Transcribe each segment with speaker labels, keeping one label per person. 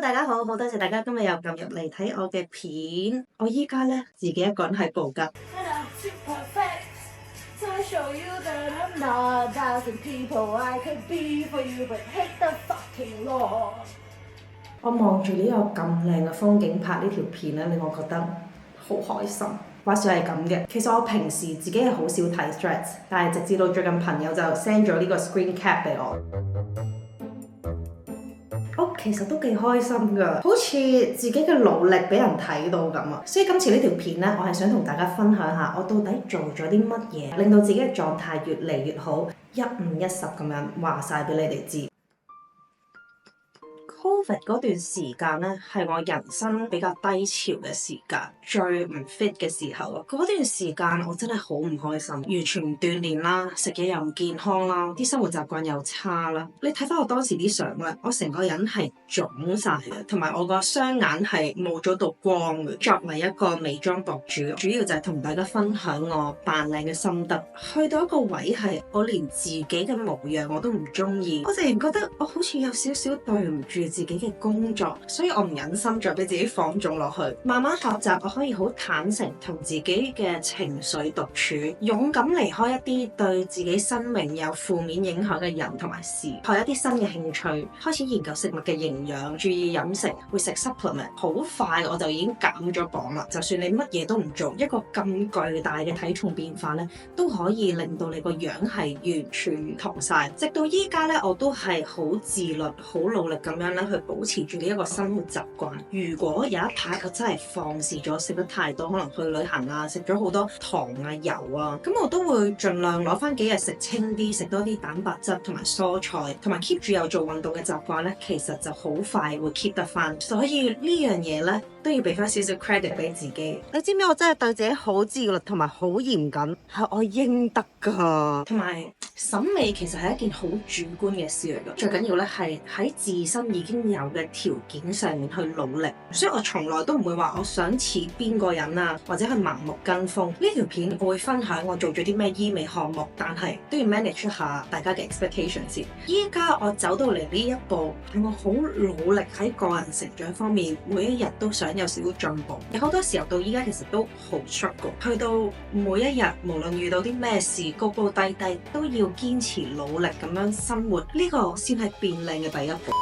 Speaker 1: Hello， 大家好，好多謝大家今日又撳入嚟睇我嘅片。我依家咧自己一個人喺布吉。我望住呢個咁靚嘅風景拍呢條片咧，令我覺得好開心。話說係咁嘅，其實我平時自己係好少睇 Threads， 但係直至到最近朋友就 send 咗呢個 screen cap 俾我。其實都幾開心㗎，好似自己嘅努力俾人睇到咁啊！所以今次呢條片呢，我係想同大家分享下我到底做咗啲乜嘢，令到自己嘅狀態越嚟越好，一五一十咁樣話晒俾你哋知。Covid 嗰段時間咧，係我人生比較低潮嘅時間，最唔 fit 嘅時候啊！嗰段時間我真係好唔開心，完全唔鍛鍊啦，食嘢又唔健康啦，啲生活習慣又差啦。你睇翻我當時啲相咧，我成個人係腫晒嘅，同埋我個雙眼係冇咗道光嘅。作為一個美妝博主，主要就係同大家分享我扮靚嘅心得。去到一個位係我連自己嘅模樣我都唔中意，我突然覺得我好似有少少對唔住自己嘅工作，所以我唔忍心再俾自己放縱落去。慢慢學習，我可以好坦誠同自己嘅情緒獨處，勇敢離開一啲對自己生命有負面影響嘅人同埋事，學一啲新嘅興趣，開始研究食物嘅營養，注意飲食，會食 supplement。好快我就已經減咗磅啦。就算你乜嘢都唔做，一個咁巨大嘅體重變化咧，都可以令到你個樣係完全唔同晒。直到依家咧，我都係好自律、好努力咁樣咧去保持住呢一個生活習慣。如果有一排我真係放肆咗，食得太多，可能去旅行啊，食咗好多糖啊、油啊，咁我都會盡量攞翻幾日食清啲，食多啲蛋白質同埋蔬菜，同埋 keep 住有做運動嘅習慣咧，其實就好快會 keep 得翻。所以呢樣嘢咧都要俾翻少少 credit 俾自己。你知唔知我真係對自己好自律同埋好嚴謹，係我應得㗎。同埋審美其實係一件好主觀嘅事嚟㗎，最緊要咧係喺自身已經有嘅條件上面去努力。所以我從來都唔會話我想似邊個人啊，或者係盲目跟風。呢條片我會分享我做咗啲咩醫美項目，但係都要 manage 下大家嘅 expectation 先。依家我走到嚟呢一步，係我好努力喺個人成長方面，每一日都想有少少進步。有好多時候到依家其實都好 struggle，去到每一日無論遇到啲咩事，高高低低都要堅持努力咁樣生活，呢個先係變靚嘅第一步。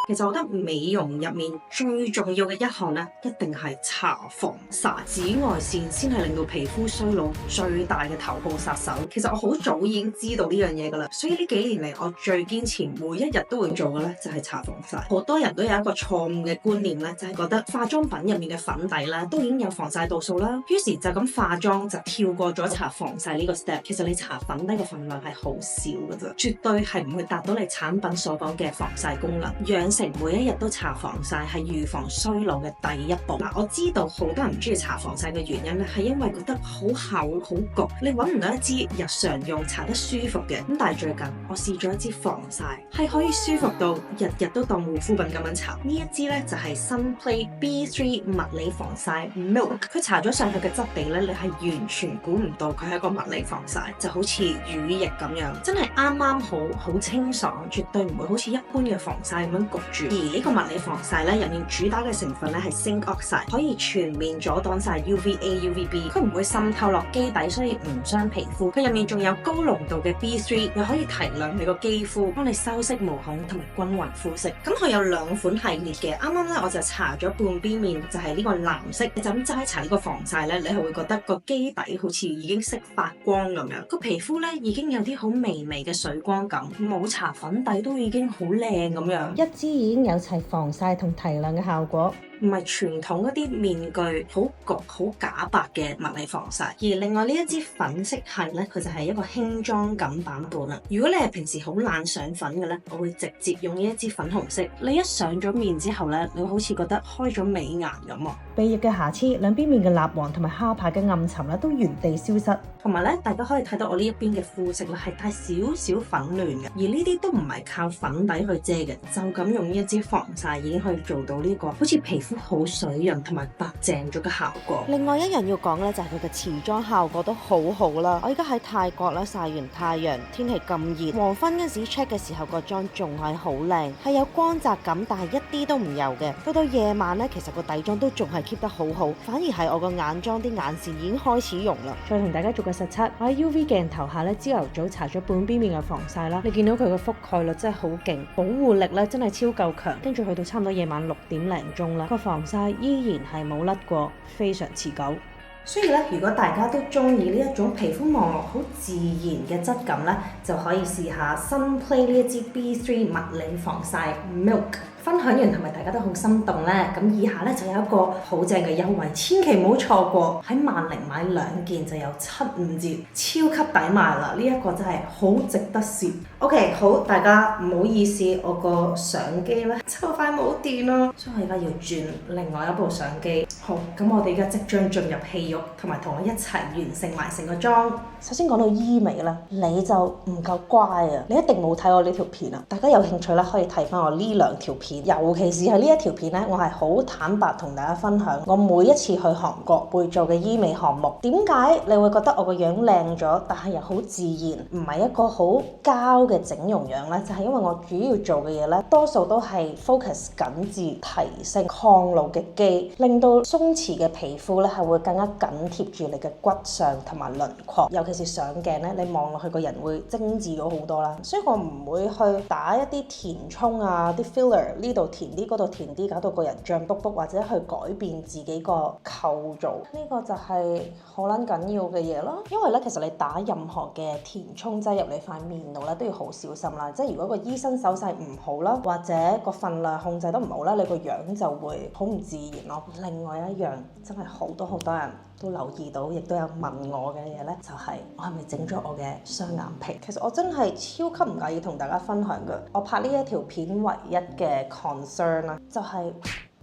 Speaker 1: 其實我覺得美容入面最重要嘅一項咧，一定係搽防曬。紫外線先係令到皮膚衰老最大嘅頭號殺手。其實我好早已經知道呢樣嘢噶啦，所以呢幾年嚟我最堅持每一日都會做嘅咧就係搽防曬。好多人都有一個錯誤嘅觀念咧，就係覺得化妝品入面嘅粉底咧都已經有防曬度數啦，於是就咁化妝就跳過咗搽防曬呢個 step。其實你搽粉底嘅份量係好少噶咋，絕對係唔會達到你產品所講嘅防曬功能。成每一日都搽防曬係預防衰老嘅第一步。我知道好多人唔中意搽防曬嘅原因咧，係因為覺得好厚好焗，你揾唔到一支日常用搽得舒服嘅。咁但係最近我試咗一支防曬，係可以舒服到日日都當護膚品咁樣搽。呢一支咧就係 Sunplay B3 物理防曬 Milk， 佢搽咗上去嘅質地咧，你係完全估唔到佢係一個物理防曬，就好似乳液咁樣，真係啱啱好，好清爽，絕對唔會好似一般嘅防曬咁樣焗。而呢個物理防曬咧，入面主打嘅成分咧係 Zinc Oxide， 可以全面阻擋晒 UVA、UVB， 佢唔會滲透落肌底，所以唔傷皮膚。佢入面仲有高濃度嘅 B3， 又可以提亮你個肌膚，幫你修飾毛孔同埋均勻膚色。咁佢有兩款系列嘅，啱啱咧我就搽咗半邊面，就係呢個藍色。你就咁齋搽呢個防曬咧，你係會覺得個肌底好似已經識發光咁樣，個皮膚咧已經有啲好微微嘅水光感，冇搽粉底都已經好靚咁樣。一支已經有齊防曬同提亮嘅效果，唔係傳統嗰啲面具好焗好假白嘅物理防曬。而另外呢一支粉色系咧，佢就係一個輕裝感版本啦。如果你係平時好懶上粉嘅咧，我會直接用呢一支粉紅色。你一上咗面之後咧，你會好似覺得開咗美顏咁啊！鼻翼嘅瑕疵、兩邊面嘅蠟黃同埋下巴嘅暗沉咧，都原地消失。同埋咧，大家可以睇到我呢一邊嘅膚色咧，係帶少少粉嫩嘅。而呢啲都唔係靠粉底去遮嘅，就咁用呢一支防曬已經可以做到呢個好似皮膚膚好水潤同埋白淨咗嘅效果。
Speaker 2: 另外一樣要講咧，就係佢嘅持妝效果都好好啦。我依家喺泰國啦，曬完太陽，天氣咁熱，黃昏嗰時 check 嘅時候個妝仲係好靚，係有光澤感，但係一啲都唔油嘅。到夜晚咧，其實個底妝都仲係 keep 得好好，反而係我個眼妝啲眼線已經開始溶啦。再同大家做個實測，我喺 UV 鏡頭下咧，朝頭早搽咗半邊面嘅防曬啦，你見到佢個覆蓋率真係好勁，保護力咧真係超夠強。跟住去到差唔多夜晚6點零鐘啦，個防曬依然係冇甩過，非常持久。所以咧，如果大家都中意呢一種皮膚望落好自然嘅質感咧，就可以試下 Sunplay 呢一支 B3 物理防曬 Milk。分享完係咪大家都好心動呢？咁以下咧就有一個好正嘅優惠，千祈唔好錯過。喺萬寧買2件就有75折，超級抵買啦！呢一個真係好值得試。OK， 好，大家唔好意思，我個相機咧就快冇電啦，所以我而家要轉另外一部相機。好，咁我哋而家即將進入戲肉，同埋同我一齊完成埋成個妝。首先講到醫美啦，你就唔夠乖啊！你一定冇睇我呢條片啊！大家有興趣咧，可以睇翻我呢2條片。尤其是係呢一條片咧，我係好坦白同大家分享我每一次去韓國會做嘅醫美項目。點解你會覺得我個樣靚咗，但係又好自然，唔係一個好膠嘅整容樣呢？就係因為我主要做嘅嘢咧，多數都係 focus 緊致提升抗老嘅肌，令到鬆弛嘅皮膚咧係會更加緊貼住你嘅骨相同埋輪廓。尤其是上鏡咧，你望落去個人會精緻咗好多啦。所以我唔會去打一啲填充啊、啲 filler 呢度填啲，嗰度填啲，搞到個人脹卜卜，或者去改變自己個構造。呢個就係好撚緊要嘅嘢咯。因為咧，其實你打任何嘅填充劑入你塊面度咧，都要好小心啦。即係如果個醫生手勢唔好啦，或者個份量控制得唔好啦，你個樣就會好唔自然咯。另外一樣真係好多人都留意到，亦都有問我嘅嘢咧，就係我係咪整咗我嘅雙眼皮？其實我真係超級唔介意同大家分享嘅。我拍呢一條片唯一嘅 concern 啦，就係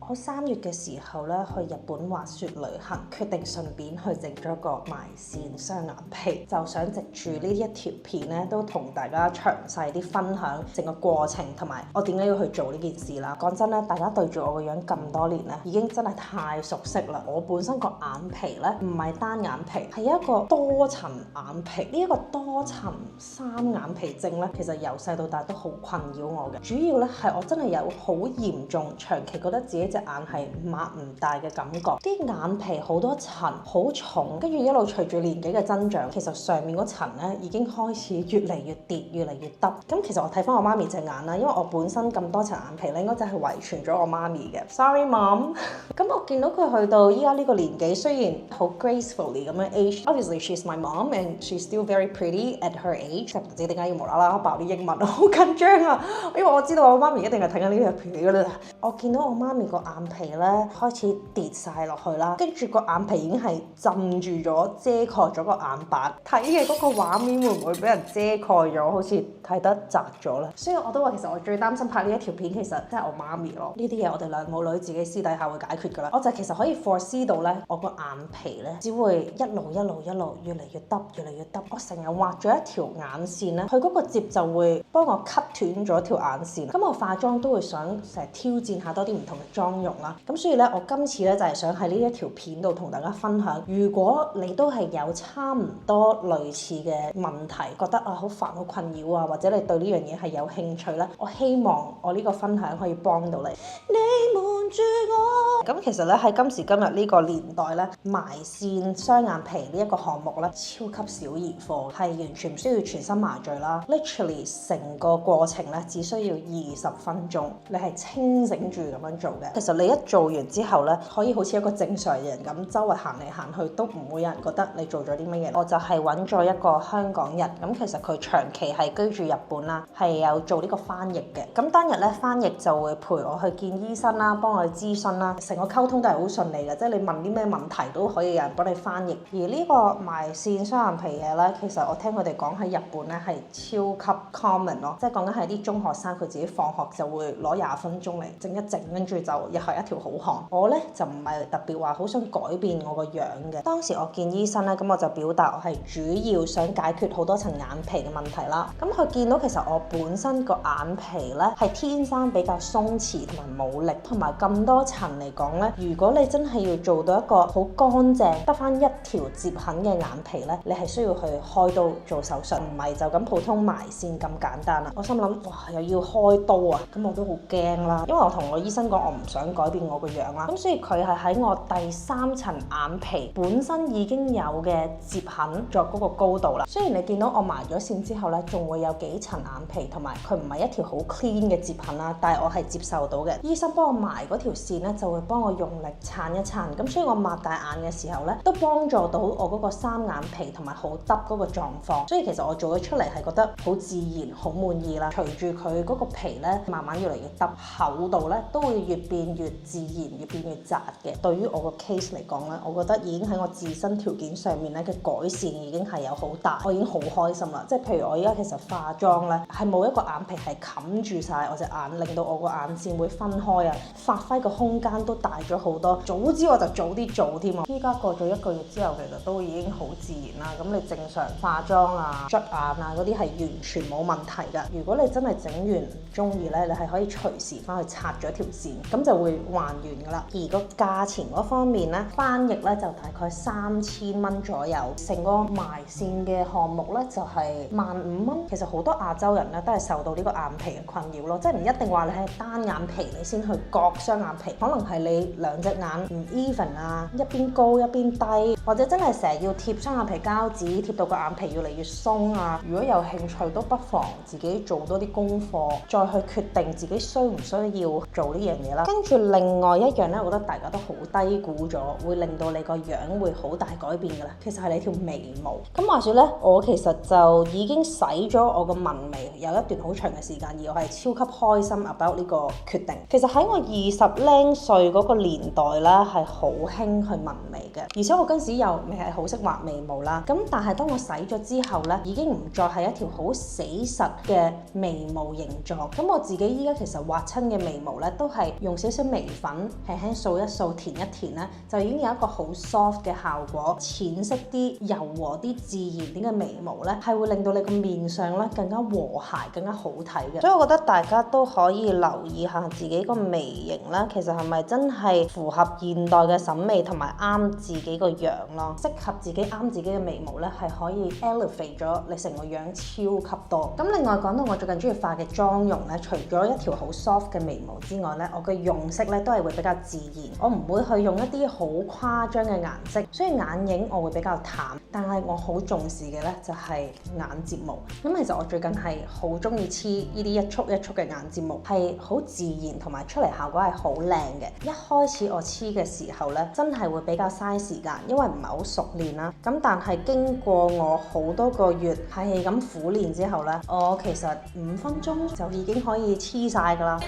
Speaker 2: 我3月嘅時候咧去日本滑雪旅行，決定順便去整咗個埋線雙眼皮，就想藉住呢一條片咧都同大家詳細啲分享整個過程同埋我點解要去做呢件事啦。講真咧，大家對住我個樣咁多年咧，已經真係太熟悉啦。我本身個眼皮咧唔係單眼皮，係一個多層眼皮。呢一個多層3眼皮症咧，其實由細到大都好困擾我嘅。主要咧係我真係有好嚴重，長期覺得自己隻眼係擘唔大嘅感覺，啲眼皮好多層，好重，跟住一路隨住年紀嘅增長，其實上面嗰層咧已經開始越嚟越跌，越嚟越耷。咁其實我睇翻我媽咪隻眼啦，因為我本身咁多層眼皮咧，應該就係遺傳咗我媽咪嘅。Sorry mom。咁我見到佢去到依家呢個年紀，雖然好 gracefully 咁樣 age，obviously she's my mom and she's still very pretty at her age。唔知點解要無啦啦爆啲英文，好緊張啊！因為我知道我媽咪一定係睇緊呢條片㗎啦。我見到我媽咪個眼皮咧開始跌晒落去啦，跟住個眼皮已經係浸住咗，遮蓋咗個眼白，睇嘅嗰個畫面會唔會俾人遮蓋咗，好似睇得窄咗咧？所以我都話其實我最擔心拍呢一條片，其實真係我媽咪咯。呢啲嘢我哋兩母女自己私底下會解決㗎啦。我就其實可以 foresee 到咧，我個眼皮咧只會一路越嚟越耷，越嚟越耷。我成日畫咗一條眼線咧，佢嗰個接就會幫我 cut 斷咗條眼線。咁我化妝都會想成日挑戰下多啲唔同嘅妝容啦。咁所以咧，我今次咧就係想喺呢一條片度同大家分享，如果你都係有差唔多類似嘅問題，覺得啊好煩好困擾啊，或者你對呢樣嘢係有興趣咧，我希望我呢個分享可以幫到你。你瞞住我。咁其實咧喺今時今日呢個年代咧，埋線雙眼皮呢一個項目咧超級小兒科，係完全唔需要全身麻醉啦。Literally 成個過程咧只需要20分鐘，你係清醒住咁樣做嘅。其實你一做完之後咧，可以好似一個正常人咁周圍行嚟行去，都唔會有人覺得你做咗啲乜嘢。我就係揾咗一個香港人，咁其實佢長期係居住日本啦，係有做呢個翻譯嘅。咁當日咧翻譯就會陪我去見醫生啦，幫我去諮詢啦，成個溝通都係好順利嘅，即係你問啲咩問題都可以有人幫你翻譯。而呢個埋線雙眼皮嘢咧，其實我聽佢哋講喺日本咧係超級 common 咯，即係講緊係啲中學生佢自己放學就會攞20分鐘嚟整一整，跟住就又係一條好漢。我咧就唔係特別話好想改變我個樣嘅。當時我見醫生咧，咁我就表達我係主要想解決好多層眼皮嘅問題啦。咁佢見到其實我本身個眼皮咧係天生比較鬆弛同埋冇力，同埋咁多層嚟講呢，如果你真係要做到一個好乾淨得翻一條接痕嘅眼皮呢，你係需要去開刀做手術，唔係就咁普通埋線咁簡單啦。我心諗哇，又要開刀啊，咁我都好驚啦，因為我同我醫生講我唔想改變我個樣啦，咁所以佢係喺我第3層眼皮本身已經有嘅接痕作嗰個高度啦。雖然你見到我埋咗線之後呢，仲會有幾層眼皮，同埋佢唔係一條好 clean 嘅接痕啦，但係我係接受到嘅。醫生幫我埋嗰條線呢，就會幫我用力撐一撐，咁所以我擘大眼嘅時候呢，都幫助到我嗰個三眼皮同埋好耷嗰個狀況。所以其實我做咗出嚟係覺得好自然，好滿意啦。隨住佢嗰個皮呢，慢慢越嚟越耷，厚度呢都會越變越自然，越變越窄嘅。對於我個 case 嚟講呢，我覺得已經喺我自身條件上面呢嘅改善已經係有好大，我已經好開心啦。即係譬如我而家其實化妝呢，係冇一個眼皮係冚住晒我隻眼，令到我個眼線會分開啊，發揮個空間都大咗好多。早知我就早啲做添啊！依家過咗1個月之後，其實都已經好自然啦。咁你正常化妝啊、捽眼啊嗰啲係完全冇問題㗎。如果你真係整完唔中意呢，你係可以隨時翻去拆咗條線，咁就會還原㗎啦。而個價錢嗰方面呢，翻譯呢就大概3000蚊左右，成個埋線嘅項目呢就係15,000蚊。其實好多亞洲人呢都係受到呢個眼皮嘅困擾咯，即係唔一定話你係單眼皮你先去割雙眼皮，可能係你兩隻眼唔 even 啊，一邊高一邊低，或者真係成日要貼雙眼皮膠紙，貼到個眼皮越嚟越鬆啊。如果有興趣都不妨自己做多啲功課，再去決定自己需唔需要做呢樣嘢啦。跟住另外一樣呢，我覺得大家都好低估咗，會令到你個樣會好大改變㗎啦。其實係你條眉毛。咁話說呢，我其實就已經洗咗我個紋眉有一段好長嘅時間，而我係超級開心 about 呢個決定。其實喺我20零歲嗰個年代啦，係好興去紋眉嘅，而且我嗰陣時又未係好識畫眉毛啦。咁但係當我洗咗之後呢，已經唔再係一條好死實嘅眉毛形狀。咁我自己依家其實畫親嘅眉毛呢，都係用少少眉粉輕輕掃一掃、填一填呢，就已經有一個好 soft 嘅效果，淺色啲、柔和啲、自然啲嘅眉毛呢，係會令到你個面上呢更加和諧、更加好睇嘅。所以我覺得大家都可以留意下自己個眉型啦，其實係咪真係符合現代嘅審美同埋啱自己個樣咯？適合自己啱自己嘅眉毛呢，係可以 elevate 咗你成個樣超級多。咁另外講到我最近中意化嘅妝容呢，除咗一條好 soft 嘅眉毛之外呢，我嘅用色呢都係會比較自然，我唔會去用一啲好誇張嘅顏色，所以眼影我會比較淡。但係我好重視嘅呢，就係眼睫毛。咁其實我最近係好中意黐呢啲一束一束嘅眼睫毛，係好自然同埋出嚟效果係好靚嘅。一開始我黐嘅時候呢，真係會比較嘥時間，因為唔係好熟練啦。咁但係經過我好多個月係咁苦練之後呢，我其實5分鐘就已經可以黐晒㗎啦。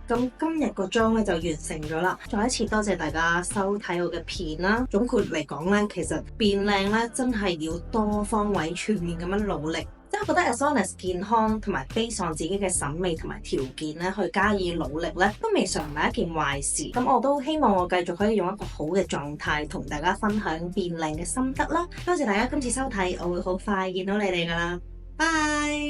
Speaker 1: 咁今日個妝咧就完成咗啦，再一次多謝大家收睇我嘅片啦。總括嚟講咧，其實變靚咧真係要多方位全面咁樣努力，即係我覺得 as long as 健康同埋 base on 自己嘅審美同埋條件咧去加以努力咧，都未嘗唔係一件壞事。咁我都希望我繼續可以用一個好嘅狀態同大家分享變靚嘅心得啦。多謝大家今次收睇，我會好快見到你哋㗎啦，拜。